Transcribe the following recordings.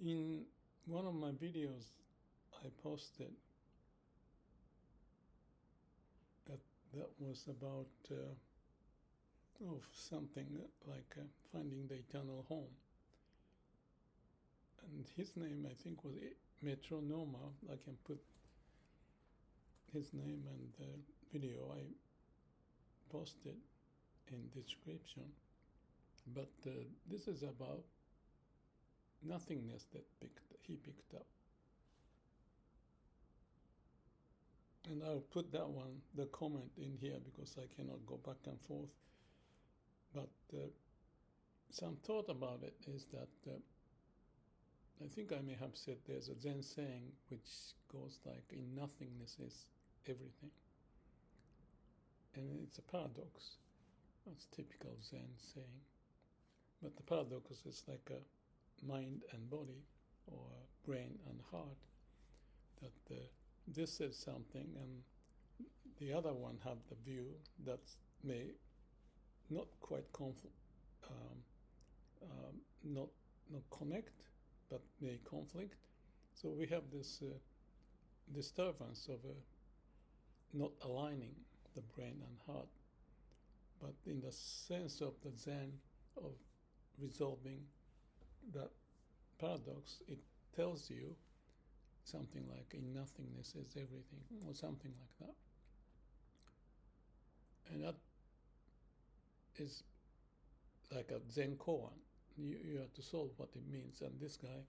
In one of my videos I posted that was about something like finding the eternal home. And his name, I think, was Metronoma. I can put his name and the video I posted in description. But this is about nothingness that he picked up. And I'll put that one, the comment, in here because I cannot go back and forth. But some thought about it is that I think I may have said there's a Zen saying which goes like, in nothingness is everything. And it's a paradox. That's typical Zen saying. But the paradox is like a mind and body, or brain and heart, that this is something and the other one have the view that may not quite not connect, but may conflict. So we have this disturbance of not aligning the brain and heart. But in the sense of the Zen of resolving that paradox, it tells you something like, in nothingness is everything, or something like that. And that is like a Zen koan. You have to solve what it means. And this guy,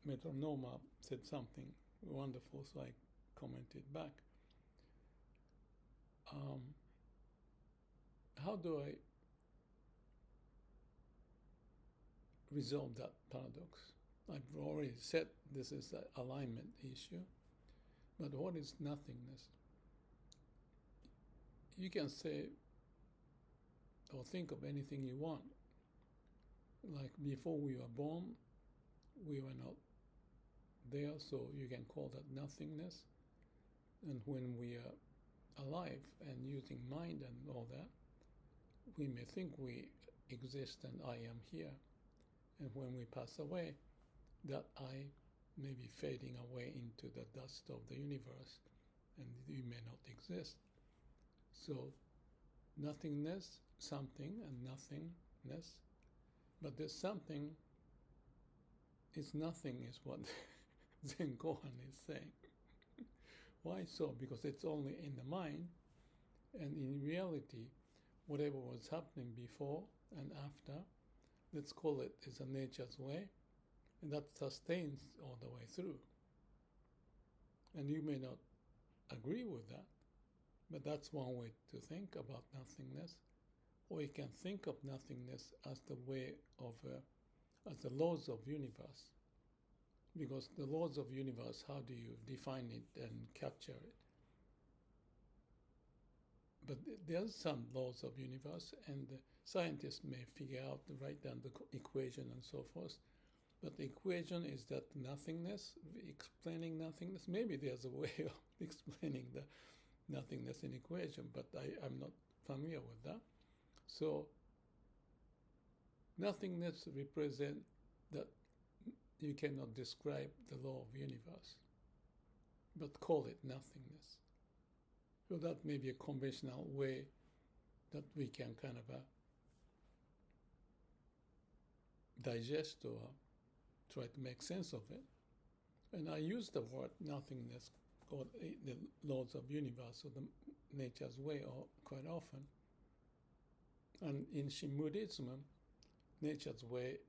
Metronoma, said something wonderful, so I commented back. How do I resolve that paradox? I've already said this is an alignment issue, but what is nothingness? You can say or think of anything you want. Like before we were born, we were not there, so you can call that nothingness. And when we are alive and using mind and all that, we may think we exist and I am here. And when we pass away, that I may be fading away into the dust of the universe, and you may not exist. So nothingness, something, and nothingness. But there's something is nothing, is what Zen Koan is saying. Why so? Because it's only in the mind, and in reality, whatever was happening before and after, let's call it, is a nature's way, and that sustains all the way through. And you may not agree with that, but that's one way to think about nothingness. Or you can think of nothingness as the way of, as the laws of universe. Because the laws of universe, how do you define it and capture it? But there's some laws of universe, and the scientists may figure out, write down the equation and so forth. But the equation is that nothingness, explaining nothingness. Maybe there's a way of explaining the nothingness in equation, but I'm not familiar with that. So nothingness represents that you cannot describe the law of universe, but call it nothingness. So that may be a conventional way that we can kind of digest or try to make sense of it. And I use the word nothingness, called the laws of universe, or the nature's way, quite often. And in Shin Buddhism, nature's way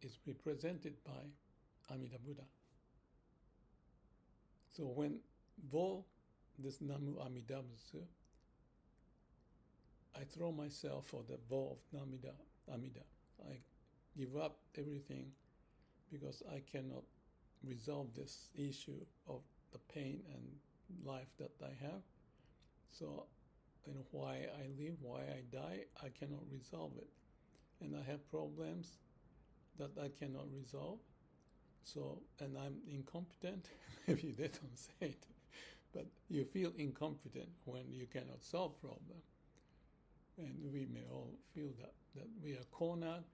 is represented by Amida Buddha. So when this Namu Amida Butsu, I throw myself for the bow of Amida. I give up everything because I cannot resolve this issue of the pain and life that I have. So, why I live, why I die, I cannot resolve it. And I have problems that I cannot resolve. So, and I'm incompetent. Maybe they don't say it, but you feel incompetent when you cannot solve problem. And we may all feel that we are cornered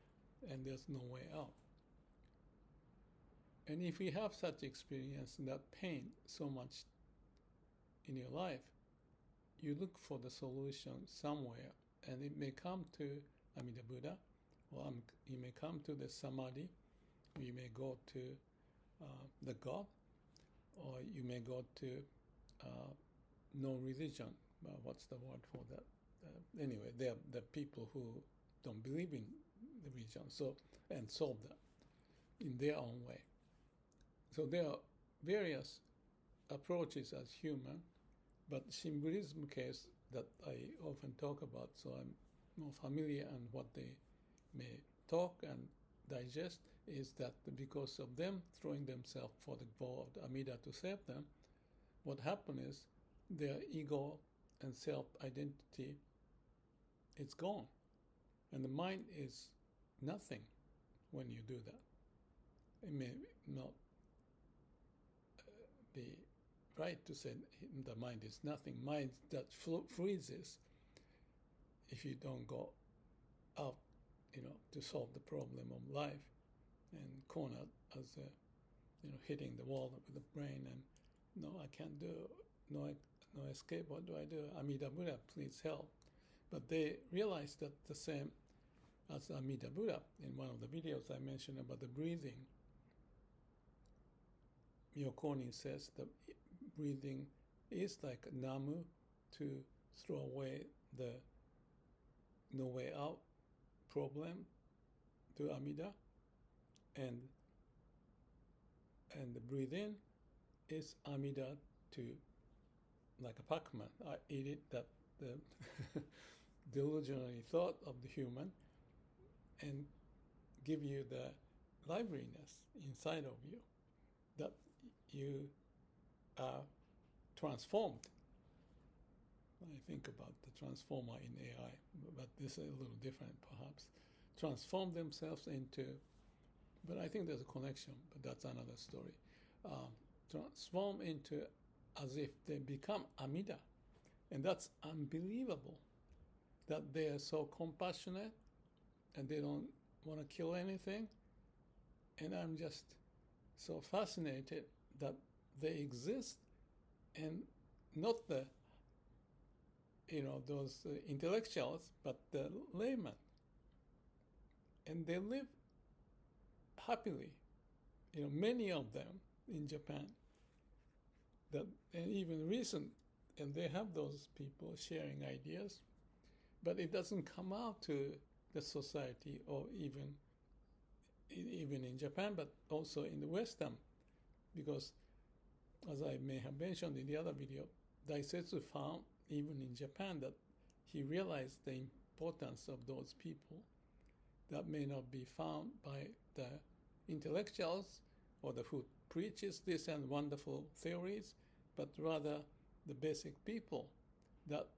and there's no way out. And if you have such experience and that pain so much in your life, you look for the solution somewhere, and it may come to Amida Buddha, or you may come to the Samadhi, or you may go to the God, or you may go to no religion. What's the word for that? Anyway, they're the people who don't believe in the religion, and solve that in their own way. So there are various approaches as human, but in Buddhism case that I often talk about, so I'm more familiar and what they may talk and digest, is that because of them throwing themselves for the ball of the Amida to save them, what happened is their ego and self-identity is gone. And the mind is nothing when you do that. It may not be right to say the mind is nothing. Mind that freezes if you don't go out, to solve the problem of life, and cornered as hitting the wall with the brain, and no, I can't do, no escape. What do I do? Amida Buddha, please help. But they realized that the same as Amida Buddha. In one of the videos I mentioned about the breathing, Myokonin says that breathing is like Namu to throw away the no way out problem to Amida, and the breathe in is Amida to, like a Pac-Man, I eat it, that the delusionary thought of the human, and give you the liveliness inside of you, that you are transformed. I think about the transformer in AI, but this is a little different perhaps. Transform themselves into, but I think there's a connection, but that's another story. Transform into as if they become Amida. And that's unbelievable, that they are so compassionate and they don't want to kill anything. And I'm just so fascinated that they exist, and not the those intellectuals, but the layman. And they live happily, many of them in Japan, and even recent, and they have those people sharing ideas, but it doesn't come out to the society, or even in Japan, but also in the Western, because as I may have mentioned in the other video, Daisetsu found even in Japan that he realized the importance of those people that may not be found by the intellectuals or the who preaches this and wonderful theories, but rather the basic people that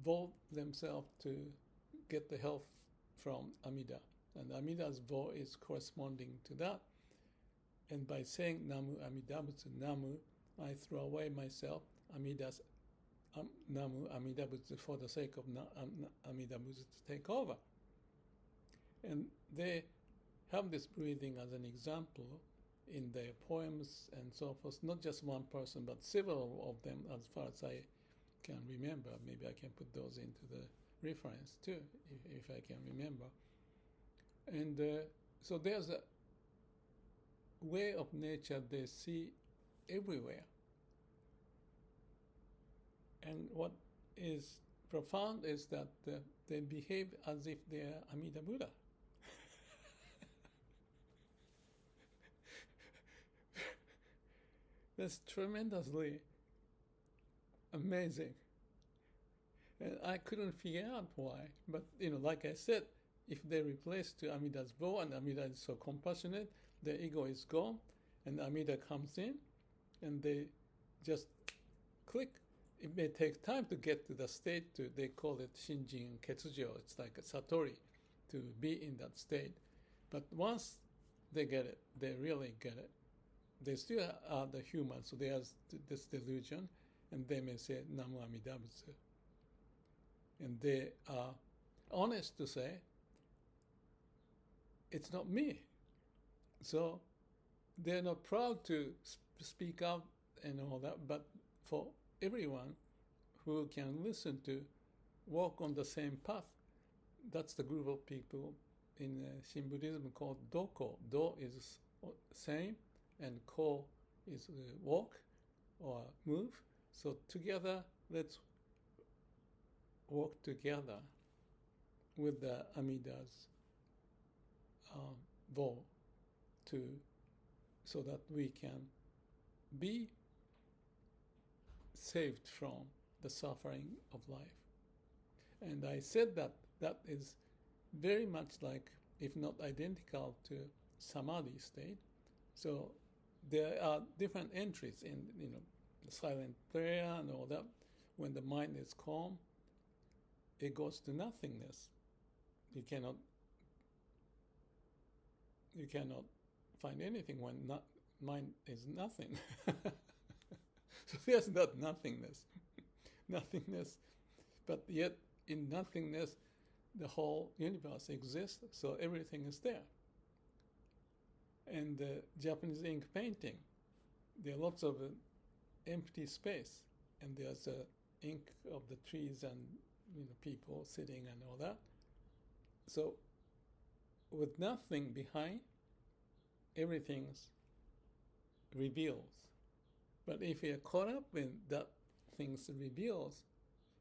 vote themselves to get the help from Amida. And Amida's vote is corresponding to that. And by saying Namu Amida Butsu, Namu, I throw away myself, Amida's Namu Amida Butsu, for the sake of Amida Butsu to take over. And they have this breathing as an example in their poems and so forth, not just one person, but several of them, as far as I can remember. Maybe I can put those into the reference too, if I can remember. And so there's a way of nature they see everywhere. And what is profound is that they behave as if they are Amida Buddha. That's tremendously amazing. And I couldn't figure out why. But, like I said, if they replace to Amida's vow, and Amida is so compassionate, the ego is gone, and Amida comes in, and they just click. It may take time to get to the state, they call it Shinjin Ketsujo, it's like a Satori, to be in that state. But once they get it, they really get it. They still are the human, so there's this delusion, and they may say, Namu Amida Butsu. And they are honest to say, it's not me. So they're not proud to speak out and all that, but for everyone who can listen to walk on the same path, that's the group of people in Shin Buddhism called Doko. Do is same, and Ko is walk or move. So together, let's walk together with the Amida's vow so that we can be saved from the suffering of life. And I said that is very much like, if not identical to Samadhi state. So there are different entries in, the silent prayer and all that. When the mind is calm, it goes to nothingness. You cannot find anything when mind is nothing. So there's not nothingness. Nothingness, but yet in nothingness, the whole universe exists, so everything is there. And Japanese ink painting, there are lots of empty space, and there's ink of the trees and people sitting and all that. So with nothing behind, everything's reveals. But if you're caught up in that things reveals,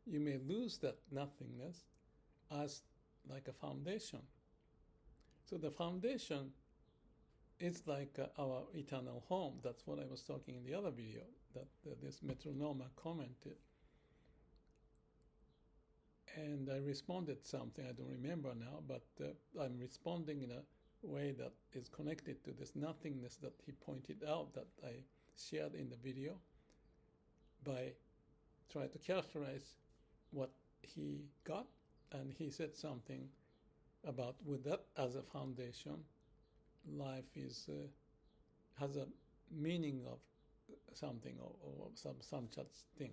you may lose that nothingness as like a foundation. So the foundation is like our eternal home. That's what I was talking in the other video, that this metronome commented. And I responded something, I don't remember now, but I'm responding in a way that is connected to this nothingness that he pointed out, that I shared in the video, by trying to characterize what he got. And he said something about, with that as a foundation, life is has a meaning of something, or some such thing.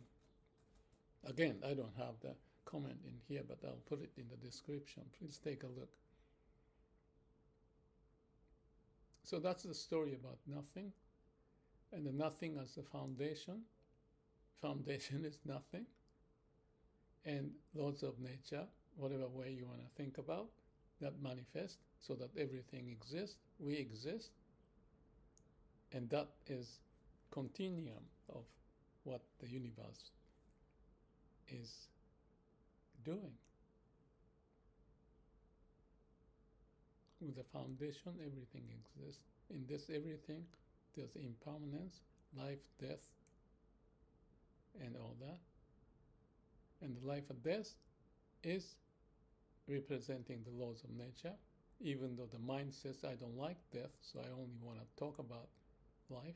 Again, I don't have the comment in here, but I'll put it in the description. Please take a look. So that's the story about nothing, and the nothing as the foundation. Foundation is nothing, and laws of nature, whatever way you want to think about, that manifest so that everything exists, we exist, and that is continuum of what the universe is doing. With the foundation, everything exists. In this everything, there's impermanence, life, death, and all that. And the life and death is representing the laws of nature, even though the mind says, I don't like death, so I only want to talk about life.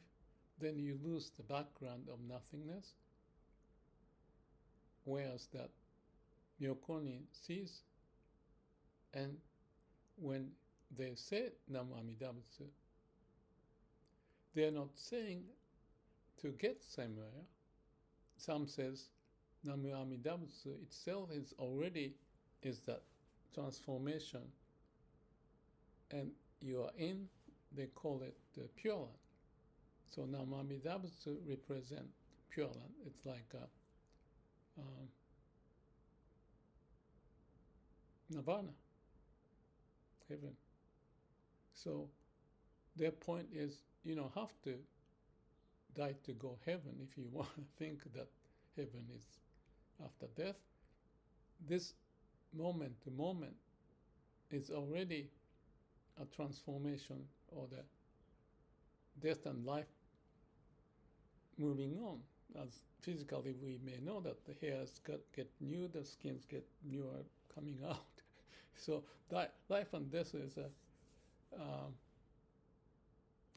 Then you lose the background of nothingness, whereas that Myokoni sees, and when they say Namu Amida Butsu, they're not saying to get somewhere. Some says Namu Amida Butsu itself is already that transformation, and you are in, they call it the Pure Land. So Namu Amida Butsu represent Pure Land. It's like a Nirvana, heaven. So their point is, you don't have to die to go heaven if you want to think that heaven is after death. This moment to moment is already a transformation, or the death and life moving on. As physically we may know that the hairs get new, the skins get newer coming out. So life and death is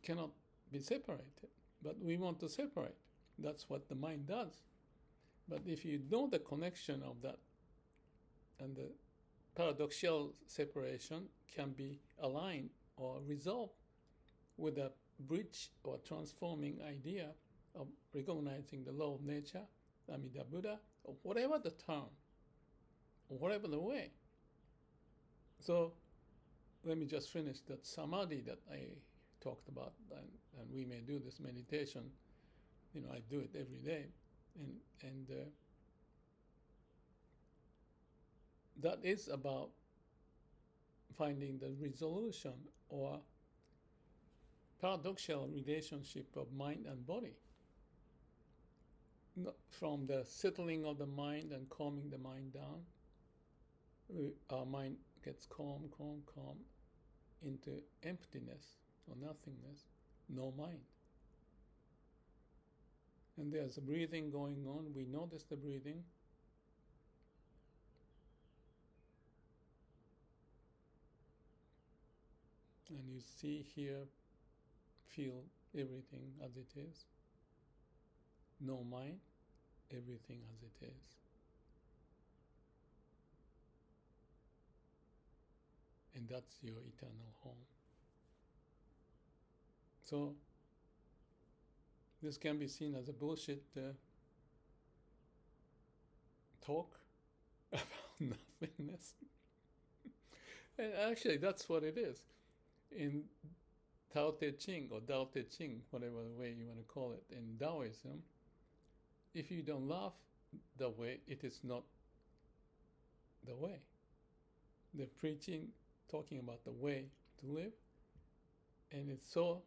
cannot be separated, but we want to separate. That's what the mind does. But if you know the connection of that, and the paradoxical separation can be aligned or resolved with a bridge or transforming idea of recognizing the law of nature, Amida Buddha, or whatever the term, or whatever the way. So let me just finish that Samadhi that I talked about, and we may do this meditation. I do it every day, and that is about finding the resolution or paradoxical relationship of mind and body. From the settling of the mind and calming the mind down, our mind gets calm into emptiness or nothingness, no mind. And there's a breathing going on. We notice the breathing. And you see, hear, feel everything as it is. No mind, everything as it is. And that's your eternal home. So, this can be seen as a bullshit talk about nothingness. And actually, that's what it is. In Tao Te Ching, or Tao Te Ching, whatever way you want to call it, in Taoism, if you don't love the way, it is not the way. They're preaching, talking about the way to live, and it's so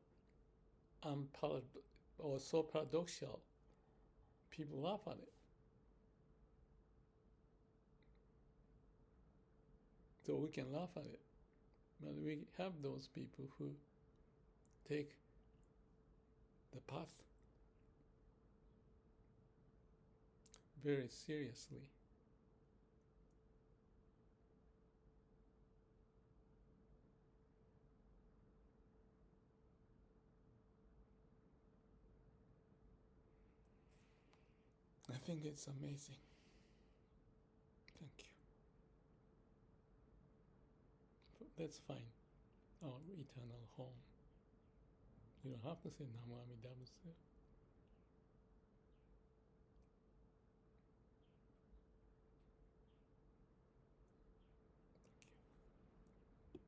so paradoxical. People laugh at it. So we can laugh at it. But we have those people who take the path very seriously. I think it's amazing. Thank you. Let's find our eternal home. You don't have to say Namo Amida Butsu.